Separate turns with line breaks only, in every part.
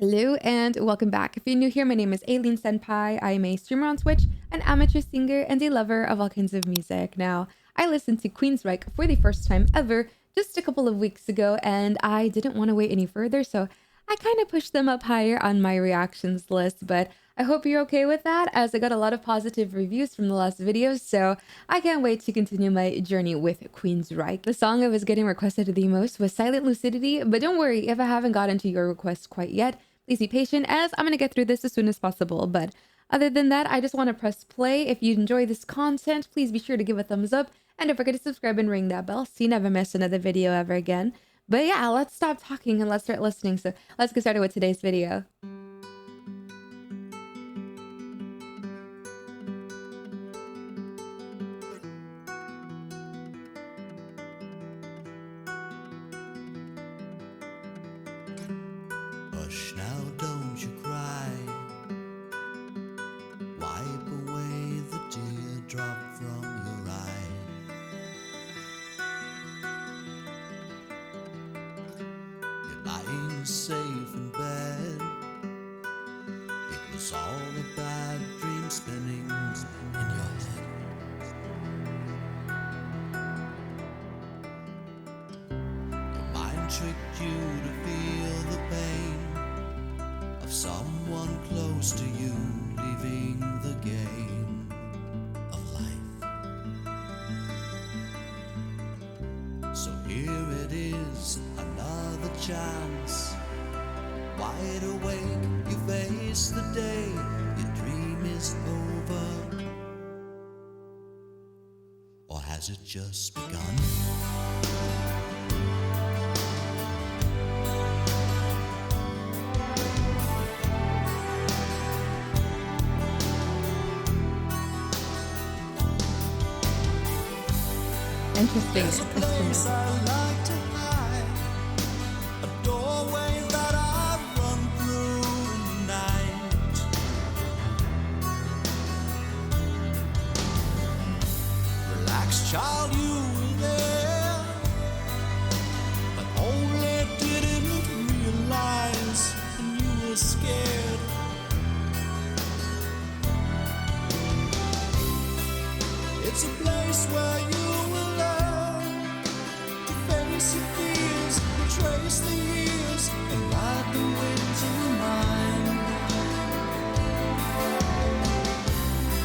Hello and welcome back. If you're new here, my name is Aileen Senpai. I am a streamer on Twitch, an amateur singer, and a lover of all kinds of music. Now, I listened to Queensryche for the first time ever just a couple of weeks ago, and I didn't want to wait any further, so I kind of pushed them up higher on my reactions list, but I hope you're okay with that, as I got a lot of positive reviews from the last videos, so I can't wait to continue my journey with Queensryche. The song I was getting requested the most was Silent Lucidity, but don't worry if I haven't gotten to your request quite yet. Please be patient, as I'm going to get through this as soon as possible. But other than that, I just want to press play. If you enjoy this content, please be sure to give a thumbs up. And don't forget to subscribe and ring that bell so you never miss another video ever again. But yeah, let's stop talking and let's start listening. So let's get started with today's video.
Hush now, don't you cry. Wipe away the teardrop from your eye. You're lying safe in bed. It was all a bad dream spinning in your head. Your mind tricked you to feel the pain of someone close to you leaving the game of life. So here it is, another chance. Wide awake, you face the day. Your dream is over, or has it just begun?
Interesting
There's a place I like to hide, a doorway that I run through in the night. Relax, child, you were there, but only didn't realize when you were scared. It's a place where you will learn to face your fears, trace the years, and ride the winds of your mind.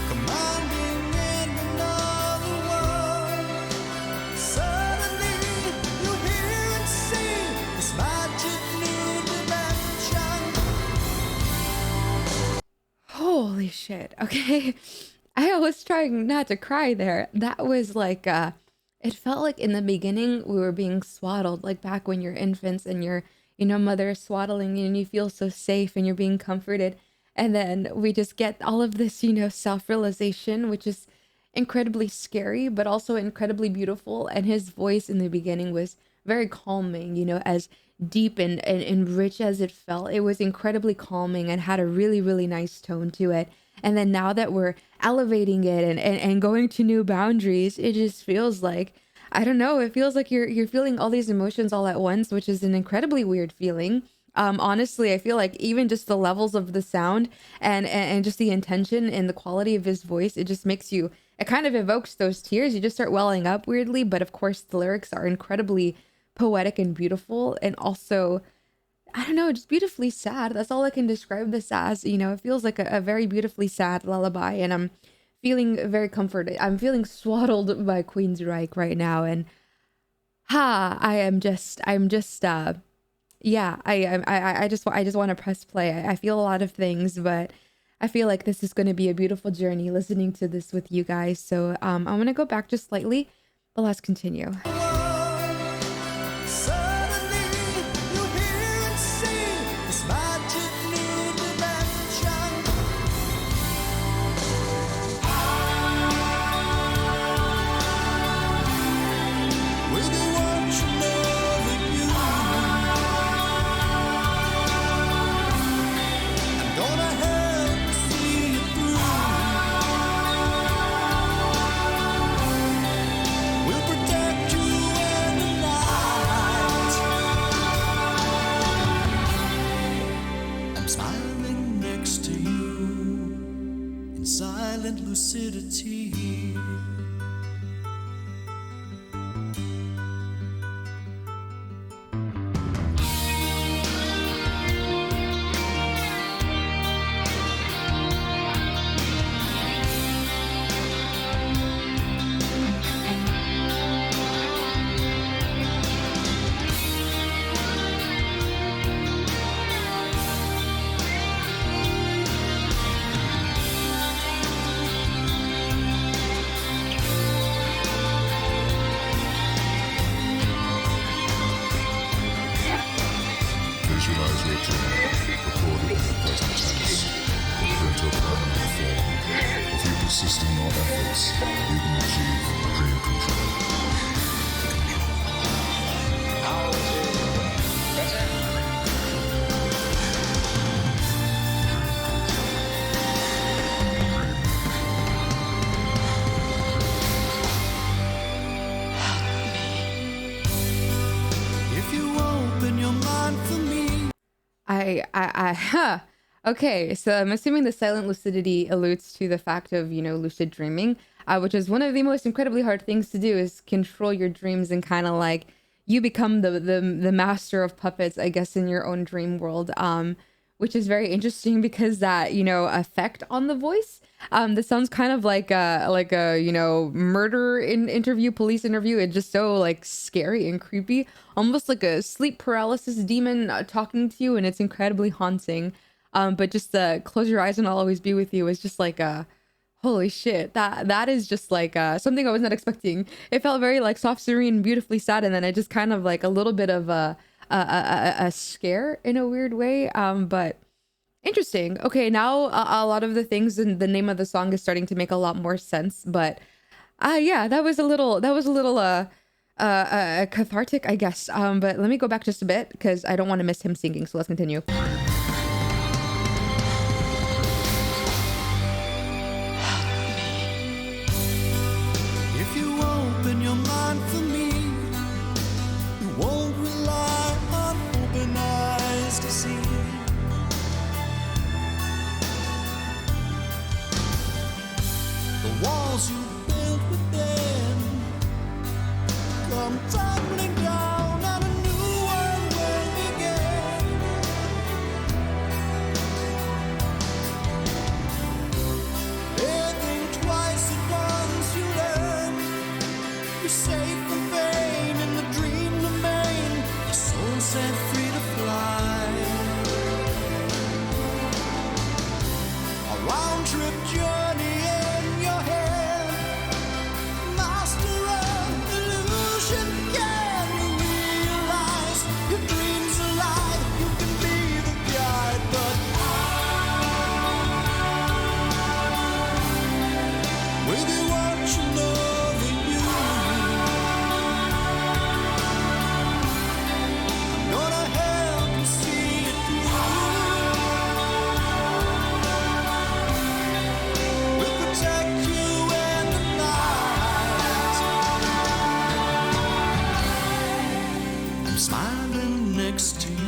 Commanding in another world, suddenly you hear and see this magic new dimension.
Holy shit. Okay. I was trying not to cry there. That was like, it felt like in the beginning we were being swaddled, like back when you're infants and your, mother is swaddling you and you feel so safe and you're being comforted. And then we just get all of this, self-realization, which is incredibly scary, but also incredibly beautiful. And his voice in the beginning was very calming, as deep and rich as it felt. It was incredibly calming and had a really, really nice tone to it. And then now that we're elevating it and going to new boundaries, it just feels like, I don't know, it feels like you're feeling all these emotions all at once, which is an incredibly weird feeling. Honestly, I feel like even just the levels of the sound and just the intention and the quality of his voice, it just makes you, it kind of evokes those tears. You just start welling up weirdly. But of course, the lyrics are incredibly poetic and beautiful, and also, I don't know, just beautifully sad. That's all I can describe this as. It feels like a very beautifully sad lullaby, and I'm feeling very comforted. I'm feeling swaddled by Queensryche right now, and I'm just yeah, I just want to press play. I feel a lot of things, but I feel like this is going to be a beautiful journey listening to this with you guys. So I'm going to go back just slightly, but let's continue.
We'll protect you silent lucidity.
Visualize your dream, recorded in the present tense, put into a permanent form. With your persisting your efforts, you can achieve dream control.
If you open your mind for me.
Huh. Okay, so I'm assuming the silent lucidity alludes to the fact of, lucid dreaming, which is one of the most incredibly hard things to do, is control your dreams and kind of like you become the master of puppets, I guess, in your own dream world. Which is very interesting because that, effect on the voice, that sounds kind of like a murder interview, police interview. It's just so like scary and creepy, almost like a sleep paralysis demon talking to you, and it's incredibly haunting. But just close your eyes and I'll always be with you is just like holy shit, that is just like something I was not expecting. It felt very like soft, serene, beautifully sad, and then it just kind of like a little bit of a scare in a weird way, but interesting. Okay, now a lot of the things in the name of the song is starting to make a lot more sense, but yeah, that was a little cathartic, I guess. But let me go back just a bit because I don't want to miss him singing, so let's continue.
If you open your mind for me, you won't rely on open eyes to see. The walls you built within come tumbling down and a new world will begin. Living twice at once you learn. You're safe from pain in the dream domain. Your soul set free to fly. A round trip journey in your head. Master of illusion, can you realize your dreams alive? You can be the guide, but with you watching over you, I'm gonna help you see it through. We'll protect you in the night. I'm smiling next to you.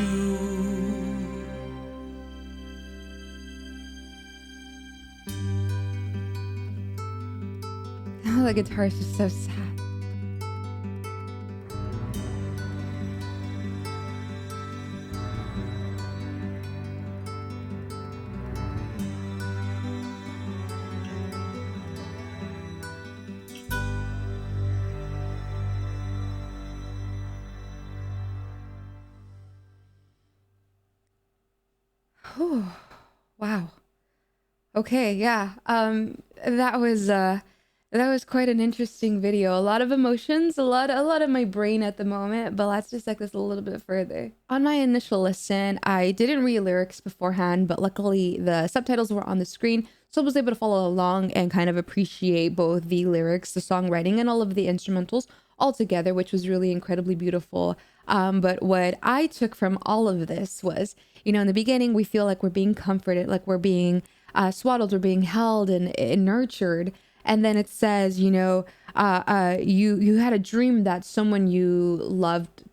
Oh, the guitar is just so sad. Whew. Wow. Okay, yeah. That was quite an interesting video. A lot of emotions, a lot of my brain at the moment, but let's just take this a little bit further. On my initial listen, I didn't read lyrics beforehand, but luckily the subtitles were on the screen, so I was able to follow along and kind of appreciate both the lyrics, the songwriting, and all of the instrumentals all together, which was really incredibly beautiful. But what I took from all of this was, in the beginning, we feel like we're being comforted, like we're being swaddled, we're being held and nurtured. And then it says, you had a dream that someone you loved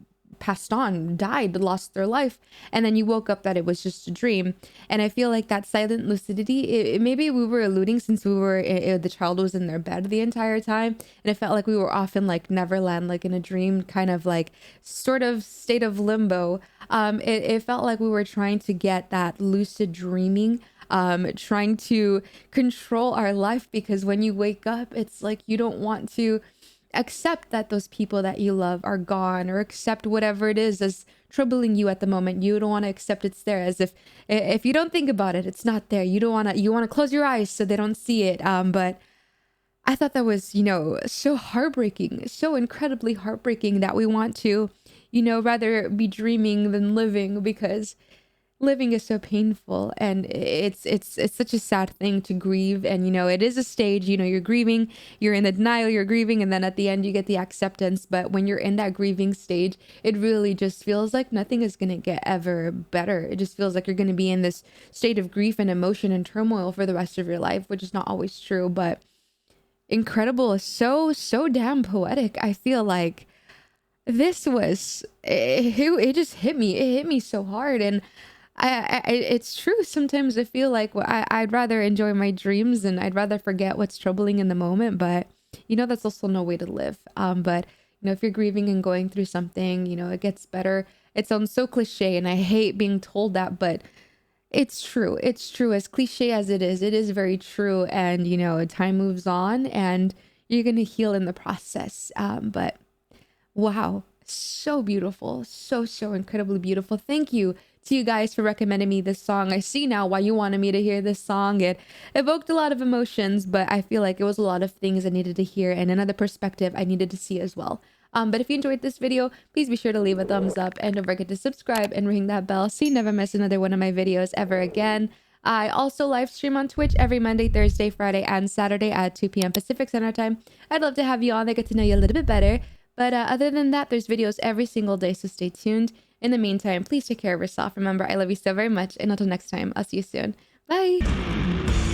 passed on, died, lost their life, and then you woke up that it was just a dream. And I feel like that silent lucidity, maybe we were alluding since we were the child was in their bed the entire time, and it felt like we were off in like Neverland, like in a dream kind of like sort of state of limbo. It felt like we were trying to get that lucid dreaming, trying to control our life, because when you wake up, it's like you don't want to accept that those people that you love are gone, or accept whatever it is that's troubling you at the moment. You don't want to accept it's there, as if you don't think about it, it's not there. You want to close your eyes so they don't see it. But I thought that was, so heartbreaking, so incredibly heartbreaking, that we want to, rather be dreaming than living, because living is so painful, and it's such a sad thing to grieve. And it is a stage, you're grieving, you're in the denial, you're grieving, and then at the end you get the acceptance. But when you're in that grieving stage, it really just feels like nothing is going to get ever better. It just feels like you're going to be in this state of grief and emotion and turmoil for the rest of your life, which is not always true. But incredible, so damn poetic. I feel like this was it just hit me so hard. And it's true. Sometimes I feel like I'd rather enjoy my dreams, and I'd rather forget what's troubling in the moment. But that's also no way to live. But if you're grieving and going through something, it gets better. It sounds so cliche, and I hate being told that, but it's true. It's true. As cliche as it is very true. And time moves on, and you're gonna heal in the process. But wow, so beautiful, so incredibly beautiful. Thank you to you guys for recommending me this song. I see now why you wanted me to hear this song. It evoked a lot of emotions, but I feel like it was a lot of things I needed to hear, and another perspective I needed to see as well. But if you enjoyed this video, please be sure to leave a thumbs up, and don't forget to subscribe and ring that bell so you never miss another one of my videos ever again. I also live stream on Twitch every Monday, Thursday, Friday, and Saturday at 2 p.m. Pacific Standard Time. I'd love to have you on there, get to know you a little bit better. But other than that, there's videos every single day, so stay tuned. In the meantime, please take care of yourself. Remember, I love you so very much, and until next time, I'll see you soon. Bye!